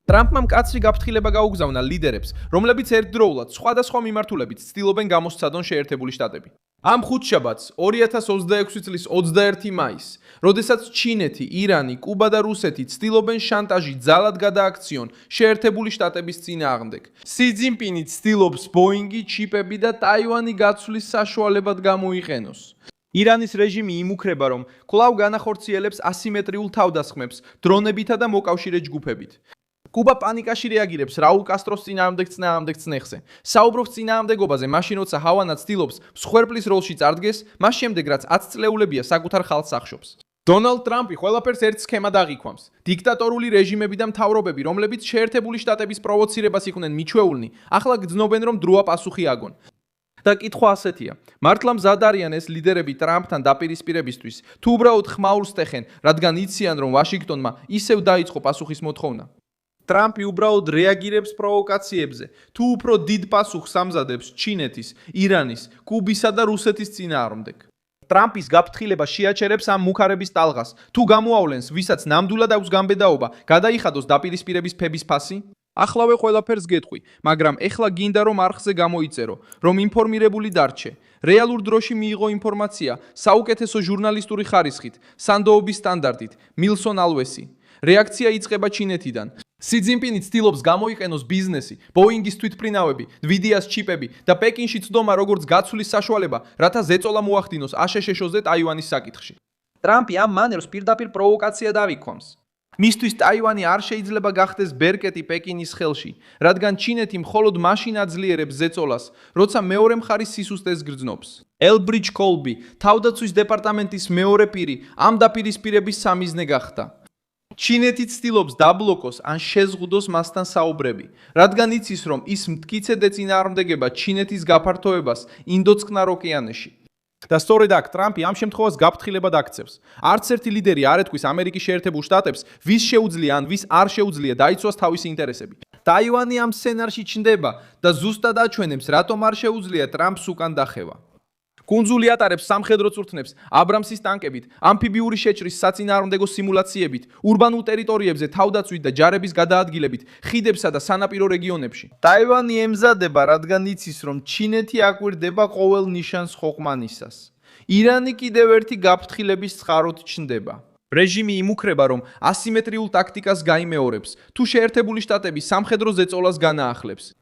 ტრამპმა მკაცრი გაფრთხილება გაუგზავნა ლიდერებს, რომლებიც ერთდროულად სხვადასხვა მიმართულებით ცდილობენ გამოსცადონ შეერთებული შტატები. ამ ხუთშაბათს 2026 წლის 21 მაისს, როდესაც ჩინეთი, ირანი, კუბა და რუსეთი ცდილობენ შანტაჟით ძალად გადააქციონ შეერთებული შტატების წინააღმდეგ. სი ძინპინი ცდილობს ბოინგი, ჩიპები და ტაივანი გაცვლის საშუალებად გამოიყენოს. ირანის რეჟიმი იმუქრება, რომ კვლავ განახორციელებს ასიმეტრიულ თავდასხმებს დრონებითა და მოკავშირე ჯგუფებით. კუბა პანიკაში რეაგირებს რაულ კასტროს წინააღმდეგ წნეხზე. საუბრობს წინააღმდეგობაზე, მაშინ როცა ჰავანა ცდილობს მსხვერპლის როლში წარდგეს, მას შემდეგ რაც 10 წლეულებია საკუთარ ხალხს ახშობს. დონალდ ტრამპი ყველაფერს ერთ სქემად აღიქვამს. დიქტატორული რეჟიმები და მთავრობები, რომლებიც შეერთებული შტატების პროვოცირებას იყვნენ მიჩვეულნი, ახლა გრძნობენ, რომ დროა პასუხი აგონ. და კითხვა ასეთია: მართლა მზად არიან ეს ლიდერები ტრამპთან დაპირისპირებისთვის, თუ უბრალოდ ხმაურს ტეხენ, რადგან იციან, რომ ვაშინგტონმა ისევ დაიწყო პასუხის მოთხოვნა? ტრამპი უბრალოდ რეაგირებს პროვოკაციებზე, თუ უფრო დიდ პასუხს ამზადებს ჩინეთის, ირანის, კუბისა და რუსეთის წინააღმდეგ. ტრამპის გაფრთხილება შეაჩერებს ამ მუქარების ტალღას, თუ გამოავლენს, ვისაც ნამდვილად აქვს გამბედაობა, გადაიხადოს დაპირისპირების ფების ფასი? ახლავე ყველაფერს გეტყვი, მაგრამ ეხლა გინდა რომ არხზე გამოიწერო, რომ ინფორმირებული დარჩე. რეალურ დროში მიიღო ინფორმაცია საუკეთესო ჟურნალისტური ხარისხით, სანდოობის სტანდარტით, მილსონ ალვესი. რეაქცია იწყება ჩინეთიდან. სი ძინპინი ცდილობს გამოიყენოს ბიზნესი, ბოინგის თვითმფრინავები, NVIDIA-ს ჩიპები და პეკინში წდომა როგორც გაცვლის საშუალება, რათა ზეწოლა მოახდინოს აშშ-ზე ტაივანის საკითხში. ტრამპი ამ მანერს პირდაპირ პროვოკაციად ავიქვამს. მისთვის ტაივანი არ შეიძლება გახდეს ბერკეტი პეკინის ხელში, რადგან ჩინეთი მხოლოდ მაშინ აძლიერებს ზეწოლას, როცა მეორე მხარის სისუსტეს გრძნობს. ელბრიჯ კოლბი, თავდაცვის დეპარტამენტის მეორე პირი, ამ დაპირისპირების სამიზნე გახდა. ჩინეთი ცდილობს დაბლოკოს ან შეზღუდოს მასთან საუბრები, რადგან იცის, რომ ის მტკიცედ ეწინააღმდეგება ჩინეთის გაფართოებას ინდოწყნარ ოკეანეში. და სწორედ აქ ტრამპი ამ შემთხვევას გაფრთხილებად აქცევს. არც ერთი ლიდერი არ ეთქვის ამერიკის შეერთებულ შტატებს, ვის შეუძლია ან ვის არ შეუძლია დაიცვას თავისი ინტერესები. ტაივანი ამ სცენარში ჩნდება და ზუსტად აჩვენებს, რატომ არ შეუძლია ტრამპს უკან დახევა. კუნძული ატარებს სამხედრო წვრთნებს, აბრამსის ტანკებით, ამფიბიური შეჭრის საწინააღმდეგო სიმულაციებით, ურბანულ ტერიტორიებზე თავდაცვით და ჯარების გადაადგილებით, ხიდებსა და სანაპირო რეგიონებში. ტაივანი ემზადება, რადგან იცის, რომ ჩინეთი აკვირდება ყოველ ნიშანს ხოყმანისას. ირანი კიდევ ერთი გაფრთხილების წყაროდ ჩნდება. რეჟიმი იმუქრება, რომ ასიმეტრიულ ტაქტიკას გაიმეორებს, თუ შეერთებული შტატები სამხედრო ზეწოლას განაახლებს.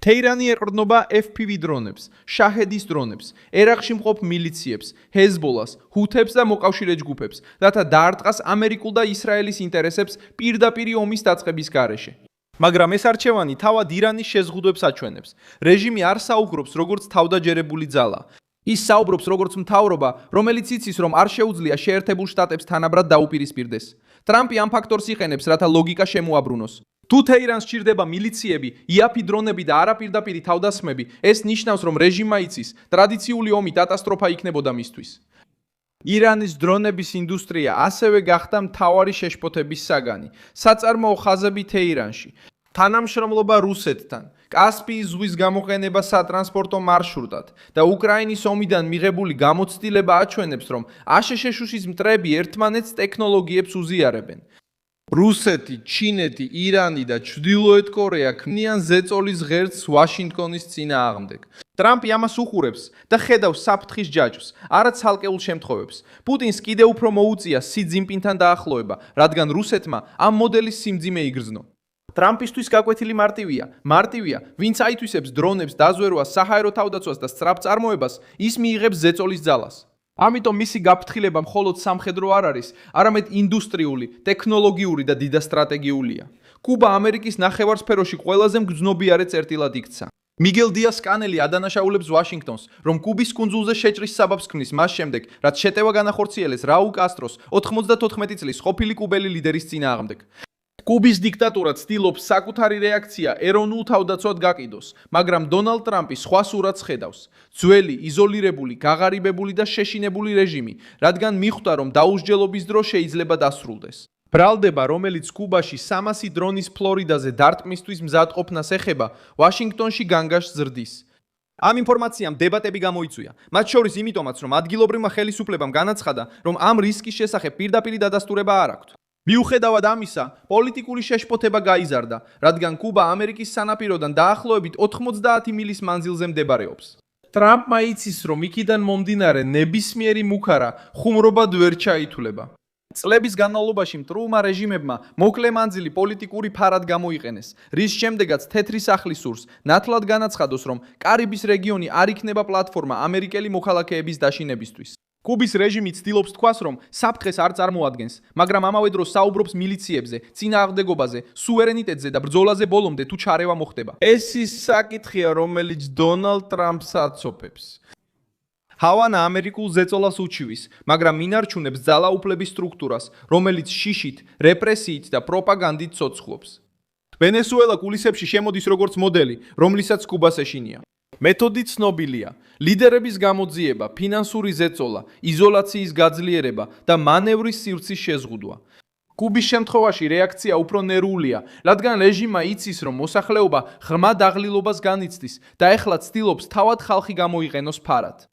თეირანი ეყრდნობა FPV დრონებს, შაჰედის დრონებს, ერაყში მყოფ მილიციებს, ჰეზბოლას, ჰუთებს და მოკავშირე ჯგუფებს, რათა დაარტყას ამერიკულ და ისრაელის ინტერესებს პირდაპირი ომის დაწყების გარეშე. მაგრამ ეს არჩევანი თავად ირანის შეზღუდვებს აჩვენებს. რეჟიმი არ საუბრობს როგორც თავდაჯერებული ძალა. ის საუბრობს როგორც მთავრობა, რომელიც იცის, რომ არ შეუძლია შეერთებულ შტატებს თანაბრად დაუპირისპირდეს. ტრამპი ამ ფაქტორს იყენებს, რათა ლოგიკა შემოაბრუნოს. თუ თეირანს სჭირდება მილიციები, იაფი დრონები და არაპირდაპირი თავდასხმები, ეს ნიშნავს, რომ რეჟიმმა იცის, ტრადიციული ომი კატასტროფა იქნებოდა მისთვის. ირანის დრონების ინდუსტრია ასევე გახდა მთავარი შეშფოთების საგანი. საწარმოო ხაზები თეირანში, თანამშრომლობა რუსეთთან, კასპიის ზღვის გამოყენება სატრანსპორტო მარშრუტად და უკრაინის ომიდან მიღებული გამოცდილება აჩვენებს, რომ აშშ-ის მტრები ერთმანეთს ტექნოლოგიებს უზიარებენ. რუსეთი, ჩინეთი, ირანი და ჩრდილოეთ კორეა ქმნიან ზეწოლის ღერძს ვაშინგტონის წინააღმდეგ. ტრამპი ამას უყურებს და ხედავს საფრთხის ჯაჭვს, არა ცალკეულ შემთხვევებს. პუტინს კიდევ უფრო მოუწია სი ძინპინთან დაახლოება, რადგან რუსეთმა ამ მოდელის სიმძიმე იგრძნო. ტრამპისთვის გაკვეთილი მარტივია, ვინც აითვისებს დრონებს, დაზვერვას, საჰაერო თავდაცვას და სწრაფ წარმოებას, ის მიიღებს ზეწოლის ძალას. ამიტომ მისი გაფრთხილება მხოლოდ სამხედრო არ არის, არამედ ინდუსტრიული, ტექნოლოგიური და დიდასტრატეგიულია. კუბა ამერიკის ნახევარსფეროში ყველაზე მგრძნობიარე წერტილად იქცა. მიგელ დიას კანელი ადანაშაულებს ვაშინგტონს, რომ კუბის კუნძულზე შეჭრის საბაბს ქმნის მას შემდეგ, რაც შეტევა განახორციელეს რაულ კასტროს 94 წლის ყოფილი კუბელი ლიდერის წინააღმდეგ. კუბის დიქტატურა ცდილობს საკუთარი რეაქცია ეროვნულ თავდაცვად გაყიდოს, მაგრამ დონალდ ტრამპი სხვა სურათს ხედავს. ძველი, იზოლირებული, გაღარიბებული და შეშინებული რეჟიმი, რადგან მიხვდა, რომ დაუსჯელობის დრო შეიძლება დასრულდეს. ბრალდება, რომელიც კუბაში 300 დრონის ფლორიდაზე დარტყმისთვის მზადყოფნას ეხება, ვაშინგტონში განგაშს ზრდის. ამ ინფორმაციამ დებატები გამოიწვია, მათ შორის იმიტომაც, რომ ადგილობრივმა ხელისუფლებამ განაცხადა, რომ ამ რისკის შესახებ პირდაპირი დადასტურება არ აქვთ. მიუხედავად ამისა, პოლიტიკური შეშფოთება გაიზარდა, რადგან კუბა ამერიკის სანაპიროდან დაახლოებით 90 მილის მანძილზე მდებარეობს. ტრამპმა იცის, რომ იქიდან მომდინარე ნებისმიერი მუქარა ხუმრობად ვერ ჩაითვლება. წლების განმავლობაში მტრულმა რეჟიმებმა მოკლე მანძილი პოლიტიკური ფარად გამოიყენეს, რის შემდეგაც თეთრი სახლის სურს ნათლად განაცხადოს, რომ კარიბის რეგიონი არ იქნება პლატფორმა ამერიკელი მოქალაქეების დაშინებისთვის. კუბის რეჟიმი ცდილობს თქვას, რომ საფრთხეს არ წარმოადგენს, მაგრამ ამავე დროს საუბრობს მილიციებზე, წინააღმდეგობაზე, სუვერენიტეტზე და ბრძოლაზე ბოლომდე თუ ჩარევა მოხდება. ეს ის საკითხია, რომელიც დონალდ ტრამპს აცოფებს. ჰავანა ამერიკულ ზეწოლას უჩივის, მაგრამ ინარჩუნებს ძალაუფლების სტრუქტურას, რომელიც შიშით, რეპრესიით და პროპაგანდით ცოცხლობს. ვენესუელა კულისებში შემოდის როგორც მოდელი, რომლისაც კუბას ეშინია. მეთოდი ცნობილია: ლიდერების გამოძიება, ფინანსური ზეწოლა, იზოლაციის გაძლიერება და მანევრის სივრცის შეზღუდვა. კუბის შემთხვევაში რეაქცია უფრო ნერვულია, რადგან რეჟიმმა იცის, რომ მოსახლეობა ღრმა დაღლილობას განიცდის და ეხლა ცდილობს თავად ხალხი გამოიყენოს ფარად.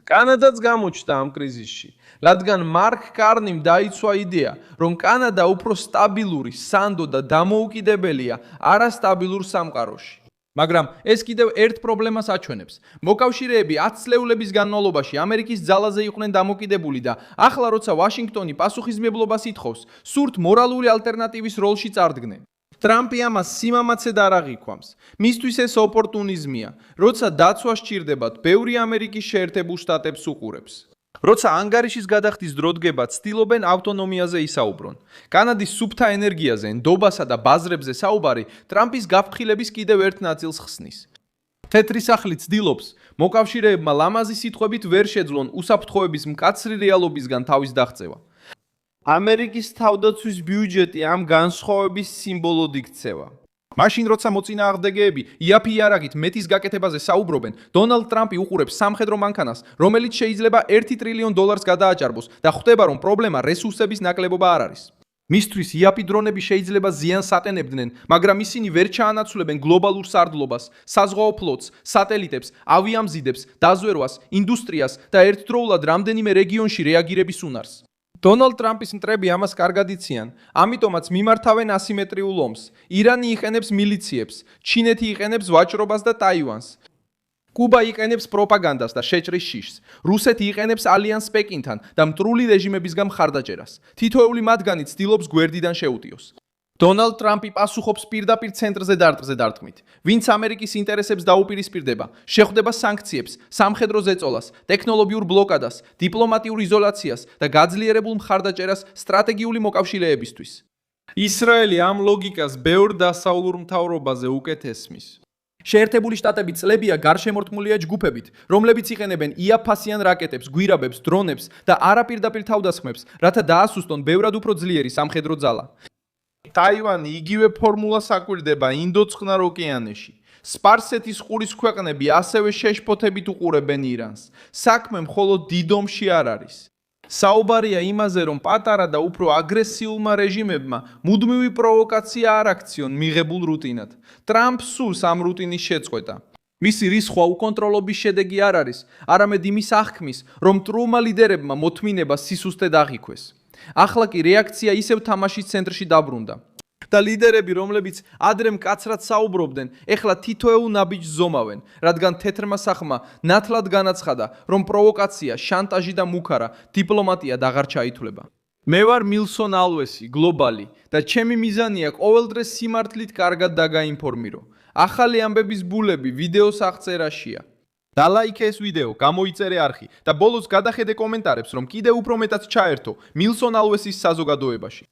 კანადაც გამოჩნდა ამ კრიზისში, რადგან მარკ კარნიმ დაიცვა იდეა, რომ კანადა უფრო სტაბილური, სანდო და დამოუკიდებელია არასტაბილურ სამყაროში. მაგრამ ეს კიდევ ერთ პრობლემას აჩვენებს. მოკავშირეები 10 წლეულების განმავლობაში ამერიკის ძალაზე იყვნენ დამოკიდებული და ახლა როცა ვაშინგტონი პასუხისმგებლობას ითხოვს, სურთ მორალური ალტერნატივის როლში წარდგნენ. ტრამპი ამას სიმამაცედ არ აღიქვამს. მისთვის ეს ოპორტუნიზმია, როცა დაცვა სჭირდებათ, ბევრი ამერიკის შეერთებულ შტატებს უყურებს. როცა ანგარიშის გადახდის დრო დგება, ცდილობენ ავტონომიაზე ისაუბრონ. კანადის სუფთა ენერგიაზე, ნდობასა და ბაზრებზე საუბარი ტრამპის გაფრთხილების კიდევ ერთ ნაწილს ხსნის. თეთრი სახლი ცდილობს, მოკავშირეებმა ლამაზი სიტყვებით ვერ შეძლონ უსაფრთხოების მკაცრი რეალობისგან თავის დაღწევა. ამერიკის თავდაცვის ბიუჯეტი ამ განსხვავების სიმბოლოდ იქცევა. მაშინ როცა მოწინააღმდეგეები იაფი-იარაღით მეტის გაკეთებაზე საუბრობენ, დონალდ ტრამპი უყურებს სამხედრო მანქანას, რომელიც შეიძლება $1 ტრილიონ გადააჭარბოს და ხვდება, რომ პრობლემა რესურსების ნაკლებობა არ არის. მისთვის იაფი დრონები შეიძლება ზიანს აყენებდნენ, მაგრამ ისინი ვერ ჩაანაცვლებენ გლობალურ სარდლობას, საზღვაო ფლოტს, სატელიტებს, ავიამზიდებს, დაზვერვას, ინდუსტრიას და ერთდროულად რამდენიმე რეგიონში რეაგირების უნარს. დონალდ ტრამპის მტრები ამას კარგად იციან, ამიტომაც მიმართავენ ასიმეტრიულ ომს. ირანი იყენებს მილიციებს, ჩინეთი იყენებს ვაჭრობას და ტაივანს. კუბა იყენებს პროპაგანდას და შეჭრის შიშს. რუსეთი იყენებს ალიანს პეკინთან და მტრული რეჟიმებისგან მხარდაჭერას. თითოეული მათგანი ცდილობს გვერდიდან შეუტიოს. დონალდ ტრამპი პასუხობს პირდაპირ ცენტრზე დარტყმით. ვინც ამერიკის ინტერესებს დაუპირისპირდება, შეხვდება სანქციებს, სამხედრო ზეწოლას, ტექნოლოგიურ ბლოკადას, დიპლომატიურ იზოლაციას და გაძლიერებულ მხარდაჭერას სტრატეგიული მოკავშირეებისთვის. ისრაელი ამ ლოგიკას ბევრ დასავლურ მთავრობაზე უკეთ ესმის. შეერთებული შტატები წლებია გარშემორტყმულია ჯგუფებით, რომლებიც იყენებენ იაფფასიან რაკეტებს, გვირაბებს, დრონებს და არაპირდაპირ თავდასხმებს, რათა დაასუსტონ ბევრად უფრო ძლიერი სამხედრო ძალა. ტაივანი იგივე ფორმულას აკვირდება ინდოწყნარ ოკეანეში. სპარსეთის ყურის ქვეყნები ასევე შეშფოთებით უყურებენ ირანს. საქმე მხოლოდ დიდ ომში არ არის. საუბარია იმაზე, რომ პატარა და უფრო აგრესიულმა რეჟიმებმა მუდმივი პროვოკაცია არ აქციონ მიღებულ რუტინად. ტრამპს სურს ამ რუტინის შეწყვეტა. მისი რისხვა უკონტროლობის შედეგი არ არის, არამედ იმის აღქმის, რომ მტრულმა ლიდერებმა მოთმინება სისუსტედ აღიქვეს. ახლა კი რეაქცია ისევ თამაშის ცენტრში დაბრუნდა. და ლიდერები, რომლებიც ადრე მკაცრად საუბრობდნენ, ეხლა თითოეულ ნაბიჯს ზომავენ, რადგან თეთრმა სახლმა ნათლად განაცხადა, რომ პროვოკაცია, შანტაჟი და მუქარა დიპლომატიად აღარ ჩაითვლება. მე ვარ მილსონ ალვესი, გლობალი და ჩემი მიზანია ყოველდღე სიმართლით კარგად დაგაინფორმირო. ახალი ამბების ბულები ვიდეოს აღწერაშია. დალაიქე ეს ვიდეო, გამოიწერე არხი და ბოლოს გადახედე კომენტარებს, რომ კიდევ უფრო მეტად ჩაერთო მილსონ ალვესის საზოგადოებაში.